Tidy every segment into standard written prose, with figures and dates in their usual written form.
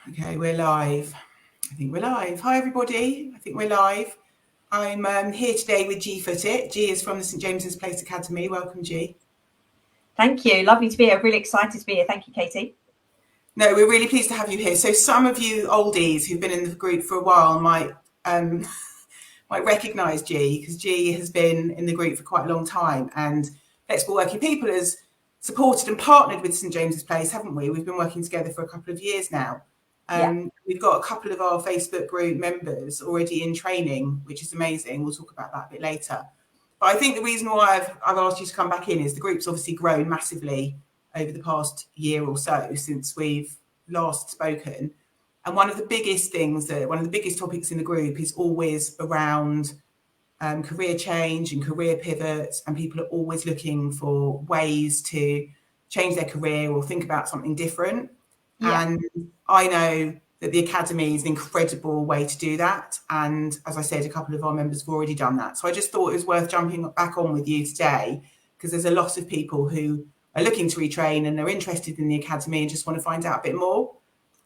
Okay, we're live. I think we're live. Hi, everybody. I think we're live. I'm here today with Foottit. G is from the St James's Place Academy. Welcome, G. Thank you. Lovely to be here. Really excited to be here. Thank you, Katie. No, we're really pleased to have you here. So some of you oldies who've been in the group for a while might recognise G, because G has been in the group for quite a long time, and Flexible Working People has supported and partnered with St James's Place, haven't we? We've been working together for a couple of years now. We've got a couple of our Facebook group members already in training, which is amazing. We'll talk about that a bit later. But I think the reason why I've asked you to come back in is the group's obviously grown massively over the past year or so since we've last spoken. And one of the biggest topics in the group is always around career change and career pivots, and people are always looking for ways to change their career or think about something different. And I know that the Academy is an incredible way to do that. And as I said, a couple of our members have already done that. So I just thought it was worth jumping back on with you today, because there's a lot of people who are looking to retrain and are interested in the Academy and just want to find out a bit more.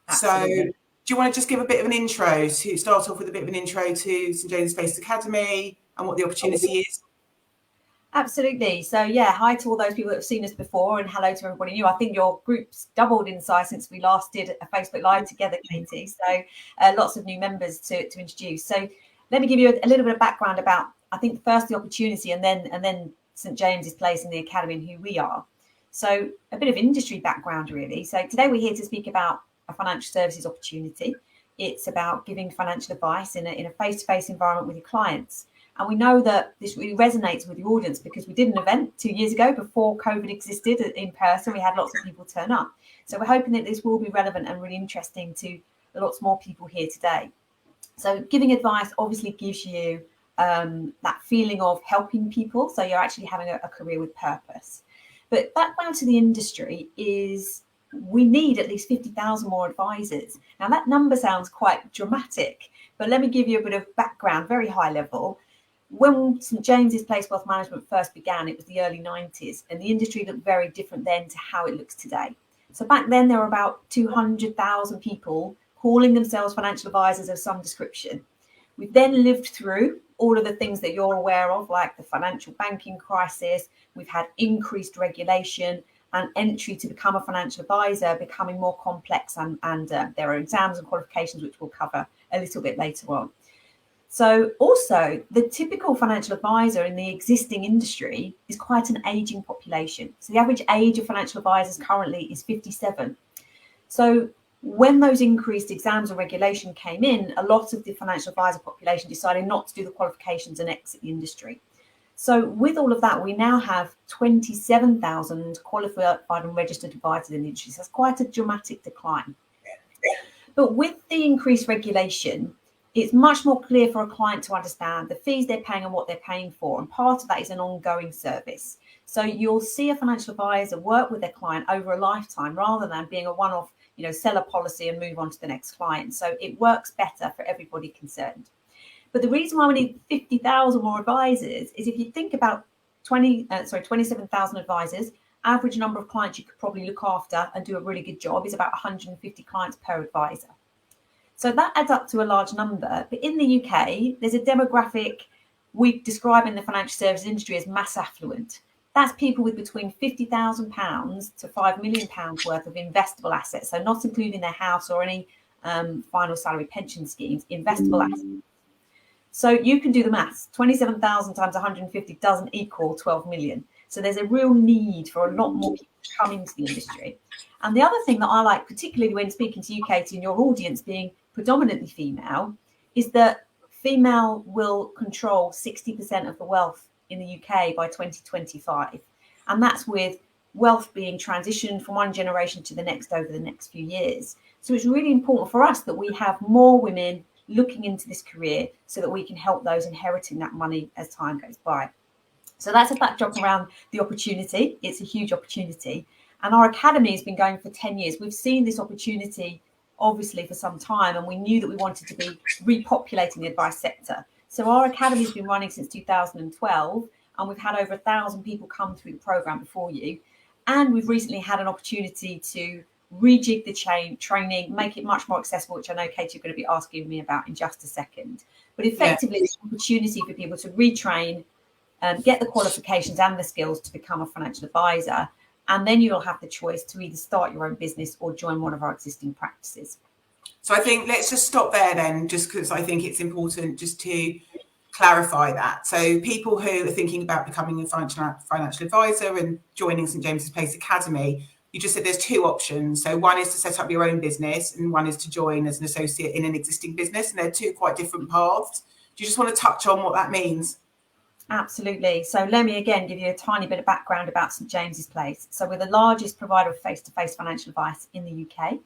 Absolutely. So do you want to just give a bit of an intro to start off with a bit of an intro to St James's Place Academy and what the opportunity is? Absolutely. So hi to all those people that have seen us before, and hello to everybody new. I think your group's doubled in size since we last did a Facebook Live together, Katie. So lots of new members to introduce. So let me give you a little bit of background about, I think, first the opportunity, and then St James's Place and the Academy and who we are. So a bit of industry background, really. So today we're here to speak about a financial services opportunity. It's about giving financial advice in a face-to-face environment with your clients. And we know that this really resonates with the audience because we did an event 2 years ago before COVID existed in person. We had lots of people turn up. So we're hoping that this will be relevant and really interesting to lots more people here today. So giving advice obviously gives you that feeling of helping people. So you're actually having a career with purpose. But background to the industry is we need at least 50,000 more advisors. Now that number sounds quite dramatic, but let me give you a bit of background, very high level. When St James's Place Wealth Management first began, it was the early 90s, and the industry looked very different then to how it looks today. So back then, there were about 200,000 people calling themselves financial advisors of some description. We've then lived through all of the things that you're aware of, like the financial banking crisis. We've had increased regulation and entry to become a financial advisor becoming more complex, and there are exams and qualifications which we'll cover a little bit later on. So also, the typical financial advisor in the existing industry is quite an aging population. So the average age of financial advisors currently is 57. So when those increased exams and regulation came in, a lot of the financial advisor population decided not to do the qualifications and exit the industry. So with all of that, we now have 27,000 qualified and registered advisors in the industry. So that's quite a dramatic decline. But with the increased regulation, it's much more clear for a client to understand the fees they're paying and what they're paying for. And part of that is an ongoing service. So you'll see a financial advisor work with their client over a lifetime rather than being a one-off, sell a policy and move on to the next client. So it works better for everybody concerned. But the reason why we need 50,000 more advisors is if you think about 27,000 advisors, average number of clients you could probably look after and do a really good job is about 150 clients per advisor. So that adds up to a large number. But in the UK, there's a demographic we describe in the financial services industry as mass affluent. That's people with between £50,000 to £5 million worth of investable assets. So not including their house or any final salary pension schemes, investable assets. So you can do the maths. 27,000 times 150 doesn't equal 12 million. So there's a real need for a lot more people to come into the industry. And the other thing that I like, particularly when speaking to you, Katie, and your audience being predominantly female, is that female will control 60% of the wealth in the UK by 2025. And that's with wealth being transitioned from one generation to the next over the next few years. So it's really important for us that we have more women looking into this career so that we can help those inheriting that money as time goes by. So that's a backdrop around the opportunity. It's a huge opportunity. And our academy has been going for 10 years. We've seen this opportunity, obviously, for some time, and we knew that we wanted to be repopulating the advice sector. So our academy has been running since 2012, and we've had over 1,000 people come through the programme before you. And we've recently had an opportunity to rejig the training, make it much more accessible, which I know, Katie, you're going to be asking me about in just a second. But effectively, it's an opportunity for people to retrain, get the qualifications and the skills to become a financial advisor. And then you'll have the choice to either start your own business or join one of our existing practices. So I think let's just stop there then, just because I think it's important just to clarify that. So people who are thinking about becoming a financial advisor and joining St James's Place Academy, you just said there's two options. So one is to set up your own business and one is to join as an associate in an existing business. And they're two quite different paths. Do you just want to touch on what that means? Absolutely. So let me again give you a tiny bit of background about St James's Place. So we're the largest provider of face-to-face financial advice in the UK.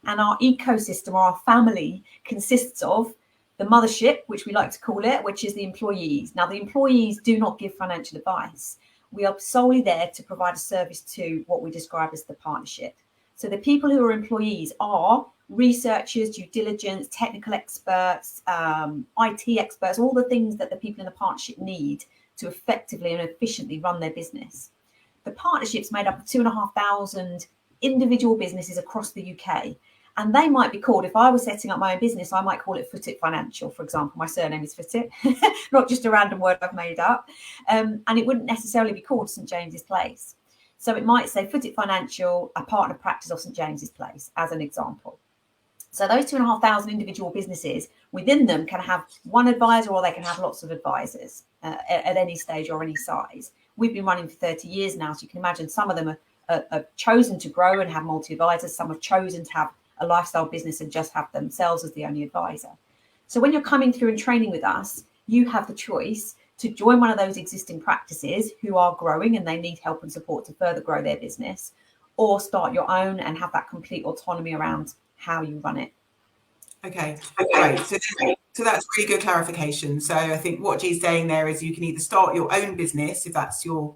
And our ecosystem, or our family, consists of the mothership, which we like to call it, which is the employees. Now, the employees do not give financial advice. We are solely there to provide a service to what we describe as the partnership. So the people who are employees are researchers, due diligence, technical experts, IT experts, all the things that the people in the partnership need to effectively and efficiently run their business. The partnership's made up of 2,500 individual businesses across the UK. And they might be called, if I was setting up my own business, I might call it Foottit Financial, for example. My surname is Foottit, not just a random word I've made up. And it wouldn't necessarily be called St James's Place. So it might say Foottit Financial, a partner practice of St James's Place, as an example. So those 2,500 individual businesses within them can have one advisor, or they can have lots of advisors at any stage or any size. We've been running for 30 years now, so you can imagine some of them are chosen to grow and have multi-advisors. Some have chosen to have a lifestyle business and just have themselves as the only advisor. So when you're coming through and training with us, you have the choice to join one of those existing practices who are growing and they need help and support to further grow their business, or start your own and have that complete autonomy around how you run it. Okay, great. So that's really good clarification. So I think what G's saying there is you can either start your own business if that's your,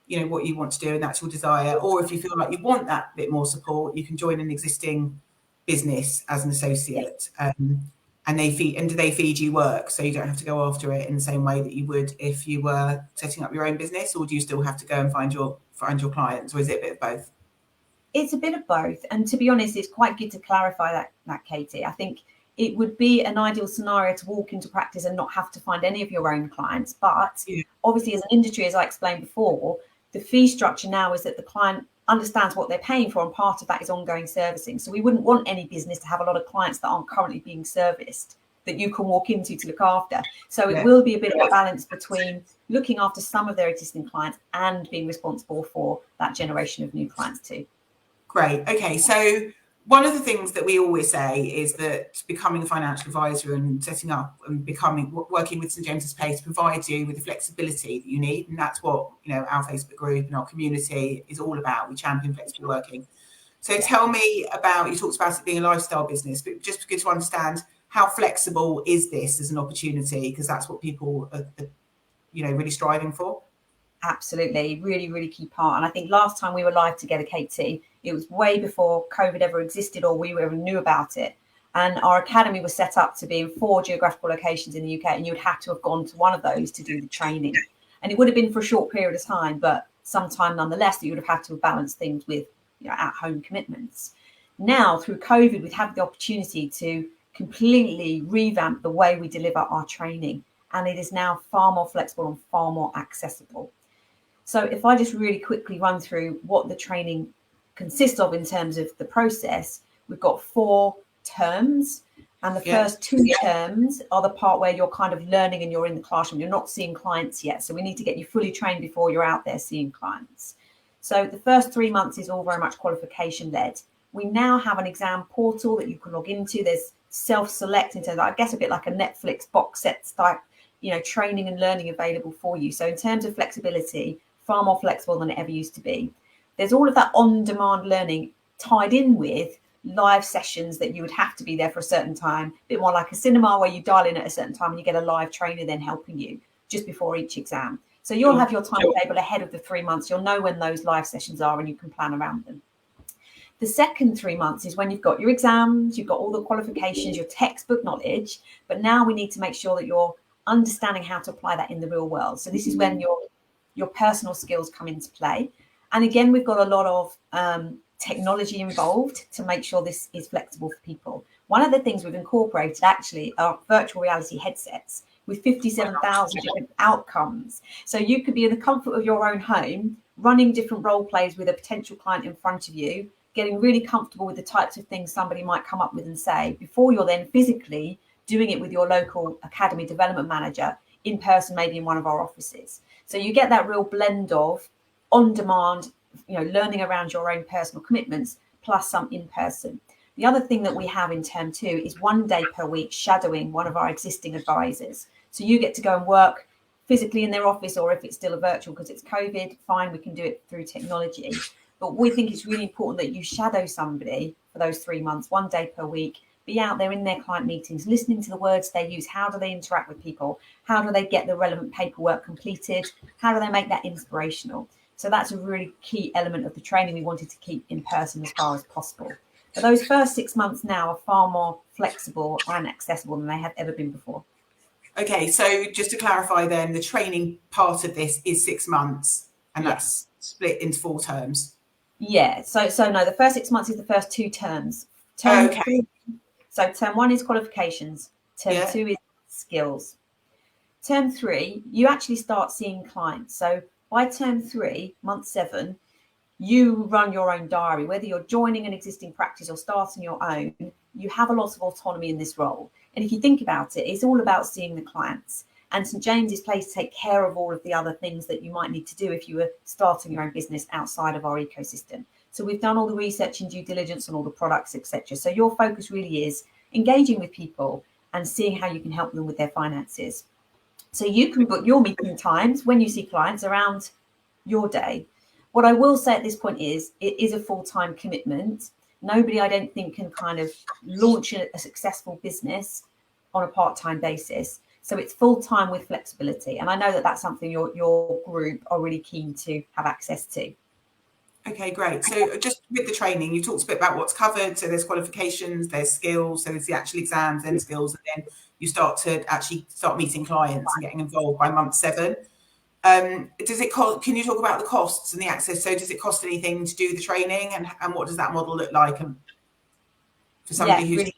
what you want to do and that's your desire, or if you feel like you want that bit more support, you can join an existing business as an associate. And do they feed you work, so you don't have to go after it in the same way that you would if you were setting up your own business, or do you still have to go and find your clients, or is it a bit of both? It's a bit of both, and to be honest, it's quite good to clarify that Katie. I think it would be an ideal scenario to walk into practice and not have to find any of your own clients, but obviously as an industry, as I explained before, the fee structure now is that the client understands what they're paying for, and part of that is ongoing servicing. So we wouldn't want any business to have a lot of clients that aren't currently being serviced that you can walk into to look after. So it will be a bit of a balance between looking after some of their existing clients and being responsible for that generation of new clients too. Great. Okay. So one of the things that we always say is that becoming a financial advisor and setting up and working with St James's Place provides you with the flexibility that you need. And that's what, our Facebook group and our community is all about. We champion flexible working. So tell me about, you talked about it being a lifestyle business, but just good to understand how flexible is this as an opportunity? Because that's what people are, really striving for. Absolutely. Really, really key part. And I think last time we were live together, Katie, it was way before COVID ever existed or we ever knew about it. And our academy was set up to be in 4 geographical locations in the UK, and you'd have to have gone to one of those to do the training. And it would have been for a short period of time, but sometime nonetheless that you would have had to balance things with at-home commitments. Now, through COVID, we've had the opportunity to completely revamp the way we deliver our training. And it is now far more flexible and far more accessible. So if I just really quickly run through what the training consists of in terms of the process, we've got 4 terms. And the first 2 terms are the part where you're kind of learning and you're in the classroom. You're not seeing clients yet. So we need to get you fully trained before you're out there seeing clients. So the first 3 months is all very much qualification led. We now have an exam portal that you can log into. There's self-select in terms of, I guess, a bit like a Netflix box set type, training and learning available for you. So in terms of flexibility, far more flexible than it ever used to be. There's all of that on-demand learning tied in with live sessions that you would have to be there for a certain time, a bit more like a cinema where you dial in at a certain time and you get a live trainer then helping you just before each exam. So you'll have your timetable ahead of the 3 months. You'll know when those live sessions are and you can plan around them. The second 3 months is when you've got your exams, you've got all the qualifications, your textbook knowledge, but now we need to make sure that you're understanding how to apply that in the real world. So this is when your personal skills come into play. And again, we've got a lot of technology involved to make sure this is flexible for people. One of the things we've incorporated actually are virtual reality headsets with 57,000 different outcomes. So you could be in the comfort of your own home, running different role plays with a potential client in front of you, getting really comfortable with the types of things somebody might come up with and say, before you're then physically doing it with your local academy development manager in person, maybe in one of our offices. So you get that real blend of on-demand, learning around your own personal commitments, plus some in person. The other thing that we have in term 2 is 1 day per week shadowing one of our existing advisors. So you get to go and work physically in their office, or if it's still a virtual because it's COVID, fine, we can do it through technology. But we think it's really important that you shadow somebody for those 3 months, 1 day per week, be out there in their client meetings, listening to the words they use. How do they interact with people? How do they get the relevant paperwork completed? How do they make that inspirational? So that's a really key element of the training we wanted to keep in person as far as possible. But those first 6 months now are far more flexible and accessible than they have ever been before. Okay, so just to clarify then, the training part of this is 6 months, and that's split into 4 terms. Yeah, so no, the first 6 months is the first 2 terms. Term 3, so term 1 is qualifications, term 2 is skills. Term 3, you actually start seeing clients. So by term 3, month 7, you run your own diary. Whether you're joining an existing practice or starting your own, you have a lot of autonomy in this role. And if you think about it, it's all about seeing the clients. And St James's Place take care of all of the other things that you might need to do if you were starting your own business outside of our ecosystem. So we've done all the research and due diligence on all the products, etc. So your focus really is engaging with people and seeing how you can help them with their finances. So you can book your meeting times when you see clients around your day. What I will say at this point is it is a full-time commitment. Nobody, I don't think, can kind of launch a successful business on a part-time basis. So it's full-time with flexibility. And I know that that's something your group are really keen to have access to. Okay, great. So just with the training, you talked a bit about what's covered. So there's qualifications, there's skills, so there's the actual exams, then skills, and then you start meeting clients and getting involved by month 7. Can you talk about the costs and the access? So does it cost anything to do the training, and what does that model look like for somebody who's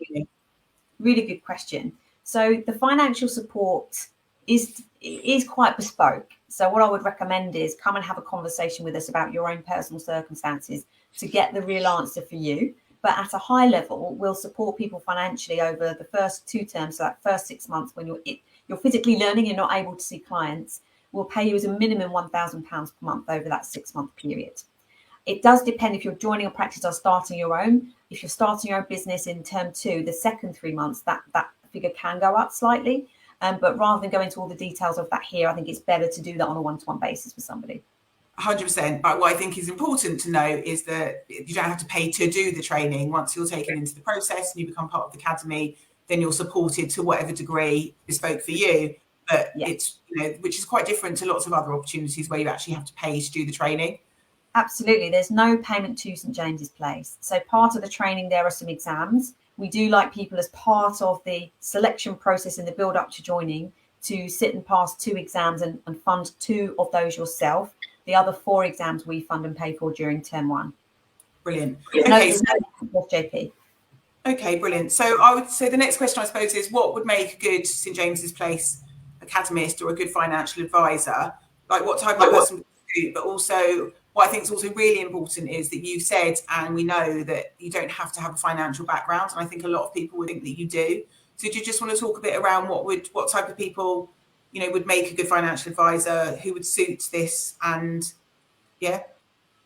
really good question. So the financial support is quite bespoke. So what I would recommend is come and have a conversation with us about your own personal circumstances to get the real answer for you. But at a high level, we'll support people financially over the first 2 terms. So that first 6 months when you're physically learning, you're not able to see clients, we'll pay you as a minimum £1,000 per month over that 6-month period. It does depend if you're joining a practice or starting your own. If you're starting your own business in term 2, the second 3 months, that figure can go up slightly. But rather than go into all the details of that here, I think it's better to do that on a one-to-one basis with somebody. 100%. But what I think is important to know is that you don't have to pay to do the training. Once you're taken into the process and you become part of the academy, then you're supported to whatever degree bespoke for you. But it's, which is quite different to lots of other opportunities where you actually have to pay to do the training. Absolutely. There's no payment to St James's Place. So part of the training, there are some exams. We do like people as part of the selection process in the build up to joining to sit and pass 2 exams and fund 2 of those yourself. The other 4 exams we fund and pay for during term 1. Brilliant. Okay, JP. Okay, brilliant. So the next question I suppose is, what would make a good St James's Place academist or a good financial advisor? Like what type of person would you do? But also what I think is also really important is that you said, and we know that you don't have to have a financial background. And I think a lot of people would think that you do. So do you just want to talk a bit around what type of people, would make a good financial advisor, who would suit this? And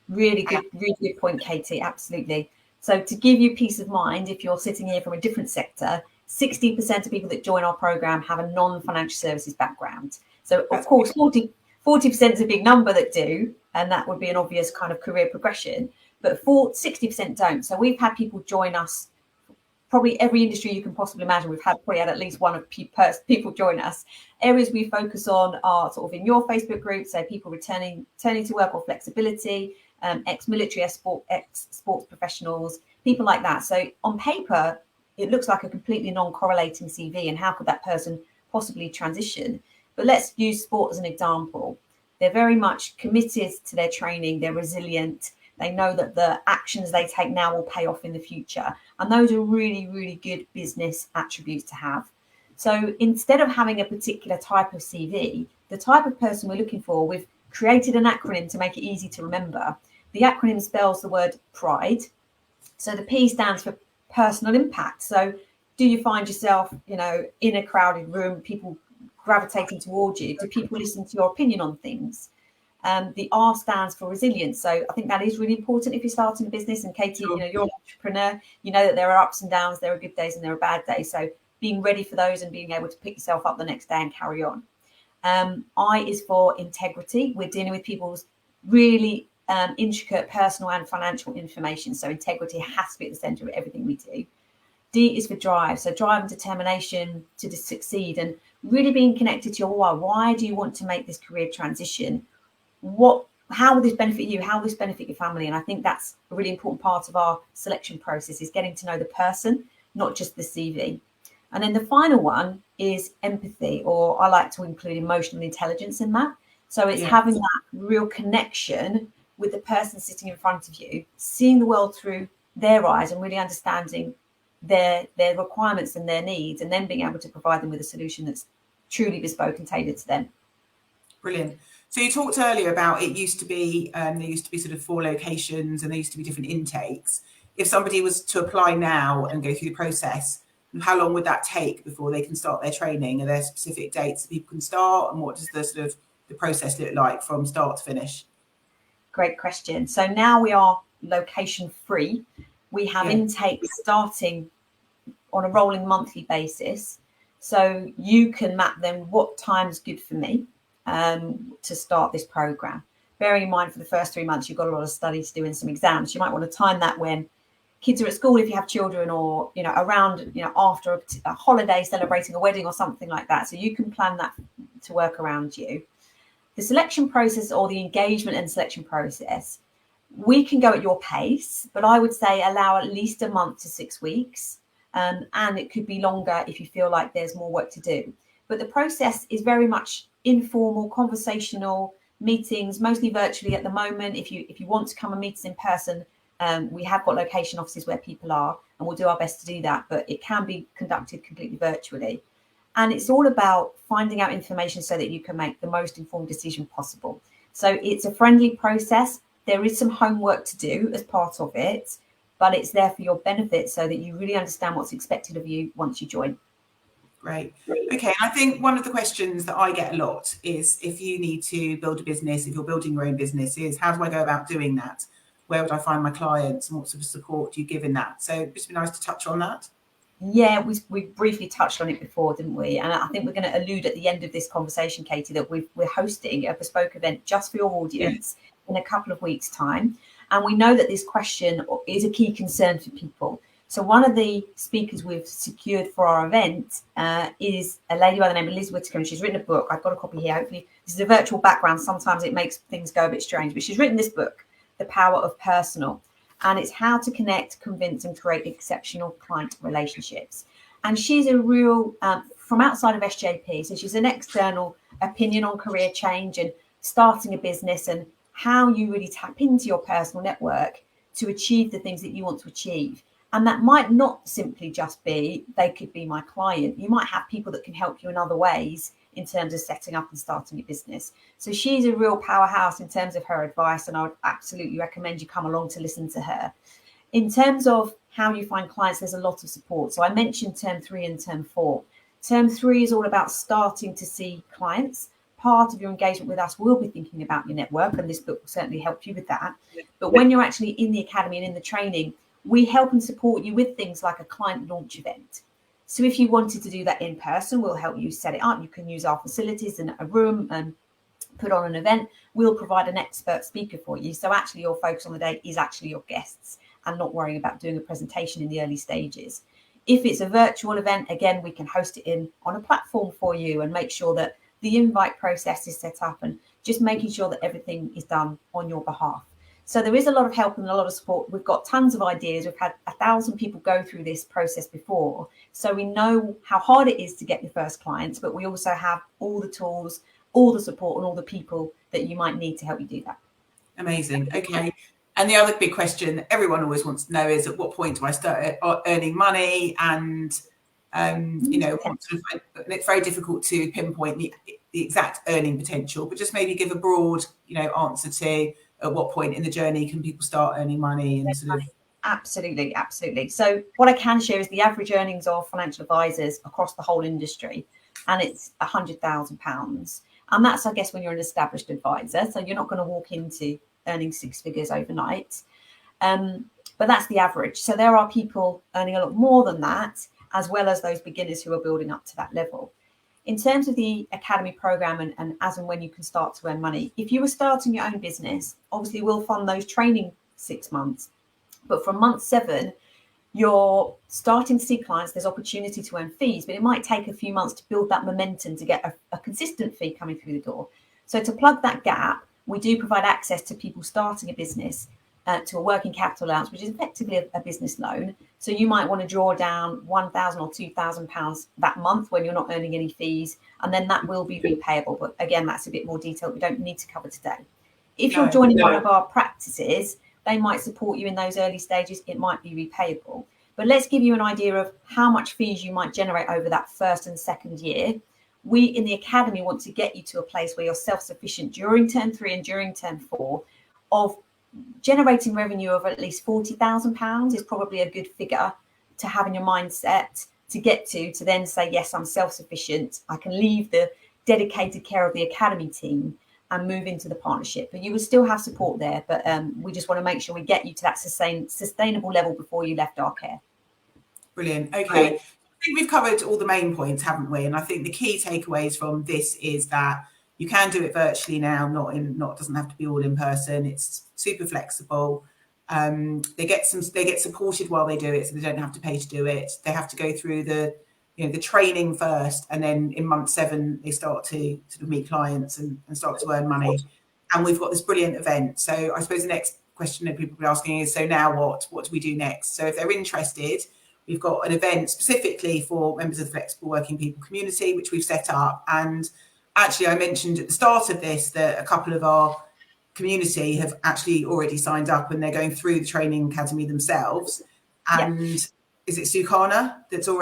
really good point, Katie. Absolutely. So to give you peace of mind, if you're sitting here from a different sector, 60% of people that join our program have a non-financial services background. So of course, 40% is a big number that do, and that would be an obvious kind of career progression, but 60% don't. So we've had people join us, probably every industry you can possibly imagine. We've probably had at least one of people join us. Areas we focus on are sort of in your Facebook group, so people returning to work or flexibility, ex-military, ex-sports professionals, people like that. So on paper, it looks like a completely non-correlating CV, and how could that person possibly transition? But let's use sport as an example. They're very much committed to their training. They're resilient. They know that the actions they take now will pay off in the future. And those are really, really good business attributes to have. So instead of having a particular type of CV, the type of person we're looking for, we've created an acronym to make it easy to remember. The acronym spells the word pride. So the P stands for personal impact. So do you find yourself, in a crowded room, people gravitating towards you? Do people listen to your opinion on things? The R stands for resilience. So I think that is really important if you're starting a business. And Katie, you're an entrepreneur, you know that there are ups and downs, there are good days and there are bad days. So being ready for those and being able to pick yourself up the next day and carry on. I is for integrity. We're dealing with people's really intricate personal and financial information. So integrity has to be at the center of everything we do. D is for drive. So drive and determination to succeed and really being connected to your why. Why do you want to make this career transition? How will this benefit you? How will this benefit your family? And I think that's a really important part of our selection process, is getting to know the person, not just the CV. And then the final one is empathy, or I like to include emotional intelligence in that. So it's having that real connection with the person sitting in front of you, seeing the world through their eyes and really understanding their requirements and their needs, and then being able to provide them with a solution that's truly bespoke and tailored to them. Brilliant. So you talked earlier about there used to be sort of 4 locations and there used to be different intakes. If somebody was to apply now and go through the process, how long would that take before they can start their training? Are there specific dates that people can start, and what does the sort of the process look like from start to finish? Great question. So now we are location free. We have intakes starting on a rolling monthly basis. So you can map them what time's good for me to start this program. Bearing in mind, for the first 3 months, you've got a lot of study to do and some exams. You might want to time that when kids are at school, if you have children, or around after a holiday, celebrating a wedding or something like that. So you can plan that to work around you. The selection process, or the engagement and selection process, we can go at your pace, but I would say allow at least a month to 6 weeks, and it could be longer if you feel like there's more work to do. But the process is very much informal, conversational meetings, mostly virtually at the moment. If you want to come and meet us in person, we have got location offices where people are, and we'll do our best to do that, but it can be conducted completely virtually. And it's all about finding out information so that you can make the most informed decision possible. So it's a friendly process. There is some homework to do as part of it, but it's there for your benefit so that you really understand what's expected of you once you join. Great. Okay. I think one of the questions that I get a lot is, if you need to build a business, if you're building your own business, is how do I go about doing that? Where would I find my clients, and what sort of support do you give in that? So it'd just be nice to touch on that. Yeah, we briefly touched on it before, didn't we? And I think we're going to allude at the end of this conversation, Katie, that we're hosting a bespoke event just for your audience in a couple of weeks' time. And we know that this question is a key concern for people. So one of the speakers we've secured for our event is a lady by the name of Liz Whittaker, and she's written a book. I've got a copy here. Hopefully, this is a virtual background. Sometimes it makes things go a bit strange, but she's written this book, The Power of Personal, and it's how to connect, convince, and create exceptional client relationships. And she's a real, from outside of SJP, so she's an external opinion on career change and starting a business, and how you really tap into your personal network to achieve the things that you want to achieve. And that might not simply just be, they could be my client. You might have people that can help you in other ways in terms of setting up and starting a business. So she's a real powerhouse in terms of her advice, and I would absolutely recommend you come along to listen to her. In terms of how you find clients, there's a lot of support. So I mentioned term 3 and term 4. Term 3 is all about starting to see clients. Part of your engagement with us will be thinking about your network, and this book will certainly help you with that. But when you're actually in the academy and in the training, we help and support you with things like a client launch event. So if you wanted to do that in person, we'll help you set it up. You can use our facilities in a room and put on an event. We'll provide an expert speaker for you. So actually your focus on the day is actually your guests, and not worrying about doing a presentation in the early stages. If it's a virtual event, again, we can host it on a platform for you and make sure that the invite process is set up, and just making sure that everything is done on your behalf. So there is a lot of help and a lot of support. We've got tons of ideas. We've had 1,000 people go through this process before. So we know how hard it is to get your first clients, but we also have all the tools, all the support, and all the people that you might need to help you do that. Amazing. Okay. And the other big question everyone always wants to know is, at what point do I start earning money? And what sort of, and it's very difficult to pinpoint the exact earning potential, but just maybe give a broad, answer to at what point in the journey can people start earning money and sort of. Absolutely. So what I can share is the average earnings of financial advisors across the whole industry, and it's £100,000. And that's, I guess, when you're an established advisor. So you're not going to walk into earning six figures overnight. But that's the average. So there are people earning a lot more than that, as well as those beginners who are building up to that level. In terms of the academy program and as and when you can start to earn money, if you were starting your own business, obviously we'll fund those training 6 months. But from month 7, you're starting to see clients, there's opportunity to earn fees, but it might take a few months to build that momentum to get a consistent fee coming through the door. So to plug that gap, we do provide access to people starting a business to a working capital allowance, which is effectively a business loan. So you might want to draw down £1,000 or £2,000 that month when you're not earning any fees, and then that will be repayable. But again, that's a bit more detailed. We don't need to cover today. If you're joining one of our practices, they might support you in those early stages. It might be repayable. But let's give you an idea of how much fees you might generate over that first and second year. We in the academy want to get you to a place where you're self-sufficient during term 3 and during term 4 of generating revenue of at least £40,000 is probably a good figure to have in your mindset to get to then say, yes, I'm self-sufficient. I can leave the dedicated care of the academy team and move into the partnership. But you will still have support there. But we just want to make sure we get you to that sustainable level before you left our care. Brilliant. Okay. I think we've covered all the main points, haven't we? And I think the key takeaways from this is that you can do it virtually now, doesn't have to be all in person. It's super flexible. They get supported while they do it, so they don't have to pay to do it. They have to go through the training first, and then in month 7 they start to sort of meet clients and start to earn money. And we've got this brilliant event. So I suppose the next question that people will be asking is, so now what? What do we do next? So if they're interested, we've got an event specifically for members of the Flexible Working People community, which we've set up. And actually, I mentioned at the start of this that a couple of our community have actually already signed up, and they're going through the training academy themselves. And is it Sukana that's on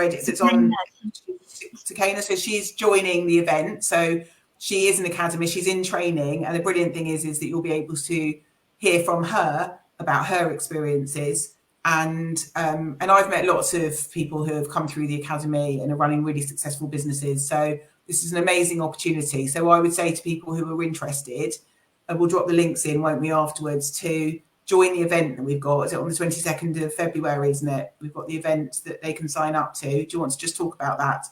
Sukana? So she's joining the event. So she is an academy, she's in training. And the brilliant thing is that you'll be able to hear from her about her experiences. And I've met lots of people who have come through the academy and are running really successful businesses. So this is an amazing opportunity. So I would say to people who are interested, and we'll drop the links in, won't we, afterwards, to join the event that we've got. Is it on the 22nd of February, isn't it? We've got the event that they can sign up to. Do you want to just talk about that?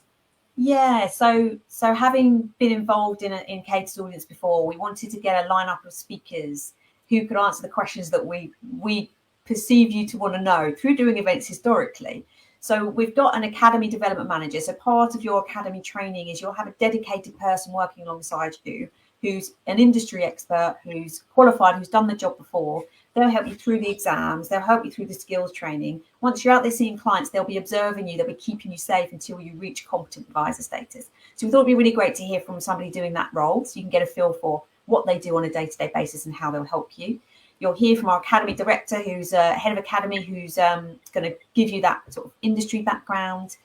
Yeah, so having been involved in Katie's audience before, we wanted to get a lineup of speakers who could answer the questions that we perceive you to want to know through doing events historically. So we've got an academy development manager. So part of your academy training is you'll have a dedicated person working alongside you who's an industry expert, who's qualified, who's done the job before. They'll help you through the exams. They'll help you through the skills training. Once you're out there seeing clients, they'll be observing you. They'll be keeping you safe until you reach competent advisor status. So we thought it'd be really great to hear from somebody doing that role, so you can get a feel for what they do on a day-to-day basis and how they'll help you. You'll hear from our academy director, who's head of academy, who's going to give you that sort of industry background.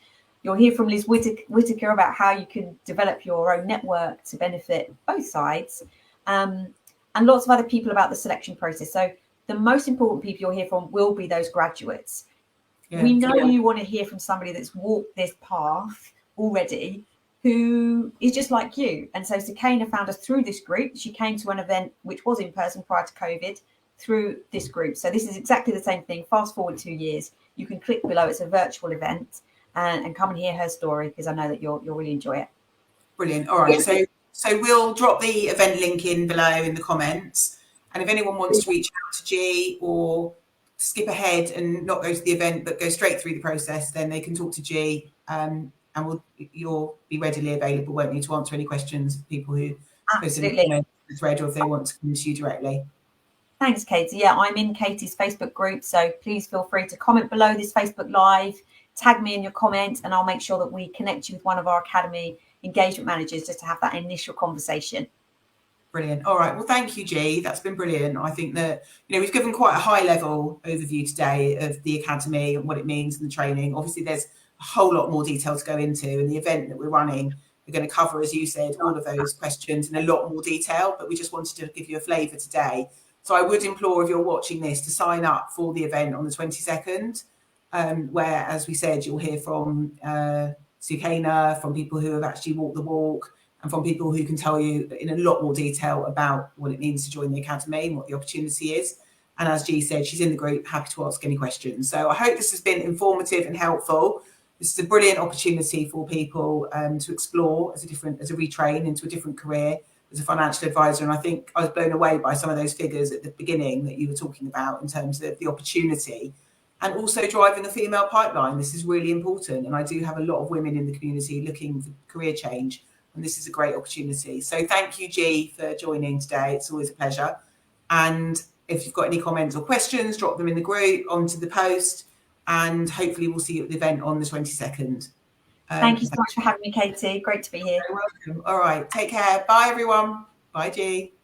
You'll hear from Liz Whitaker about how you can develop your own network to benefit both sides, and lots of other people about the selection process. So the most important people you'll hear from will be those graduates. We know you want to hear from somebody that's walked this path already, who is just like you. And so Sakina found us through this group. She came to an event which was in person prior to COVID through this group. So this is exactly the same thing. Fast forward 2 years, you can click below. It's a virtual event. And come and hear her story, because I know that you'll really enjoy it. Brilliant. All right. So we'll drop the event link in below in the comments. And if anyone wants to reach out to G or skip ahead and not go to the event, but go straight through the process, then they can talk to G, and you'll be readily available, won't you, to answer any questions people who post in the thread, or if they want to come to you directly. Thanks, Katie. Yeah, I'm in Katie's Facebook group, so please feel free to comment below this Facebook Live. Tag me in your comment, and I'll make sure that we connect you with one of our academy engagement managers just to have that initial conversation. Brilliant. All right. Well, thank you, G. That's been brilliant. I think that, we've given quite a high level overview today of the Academy and what it means and the training. Obviously, there's a whole lot more detail to go into, and the event that we're running, we're going to cover, as you said, all of those questions in a lot more detail, but we just wanted to give you a flavour today. So I would implore, if you're watching this, to sign up for the event on the 22nd, where, as we said, you'll hear from Sukaina, from people who have actually walked the walk, and from people who can tell you in a lot more detail about what it means to join the Academy and what the opportunity is. And as G said, she's in the group, happy to ask any questions. So I hope this has been informative and helpful. This is a brilliant opportunity for people to explore as a retrain into a different career as a financial advisor. And I think I was blown away by some of those figures at the beginning that you were talking about in terms of the opportunity, and also driving the female pipeline. This is really important. And I do have a lot of women in the community looking for career change, and this is a great opportunity. So thank you, G, for joining today. It's always a pleasure. And if you've got any comments or questions, drop them in the group, onto the post, and hopefully we'll see you at the event on the 22nd. Thank you so much for having me, Katie. Great to be here. You're welcome. All right. Take care. Bye, everyone. Bye, G.